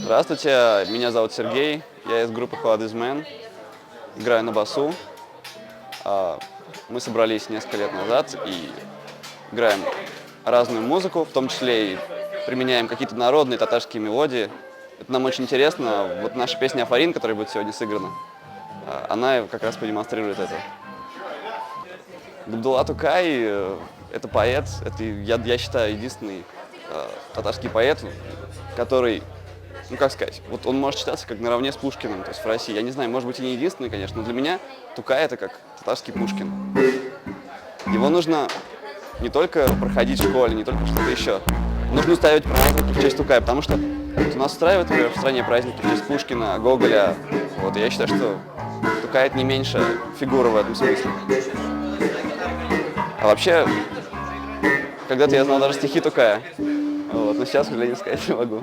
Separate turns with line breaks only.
Здравствуйте, меня зовут Сергей, я из группы How This Man, играю на басу. Мы собрались несколько лет назад и играем разную музыку, в том числе и применяем какие-то народные татарские мелодии. Это нам очень интересно. Вот наша песня «Афарин», которая будет сегодня сыграна, она как раз продемонстрирует это. Габдулла Тукай это поэт, это, я считаю, единственный татарский поэт, который, ну как сказать, вот он может считаться как наравне с Пушкиным, то есть в России. Я не знаю, может быть и не единственный, конечно, но для меня Тукай это как татарский Пушкин. Его нужно не только проходить в школе, не только что-то еще. Нужно ставить праздники в честь Тукая, потому что вот у нас устраивают, например, в стране праздники в честь Пушкина, Гоголя. Вот, и я считаю, что Тукай это не меньше фигура в этом смысле. А вообще, когда-то я знал даже стихи Тукая, вот, но сейчас, к сожалению, сказать не могу.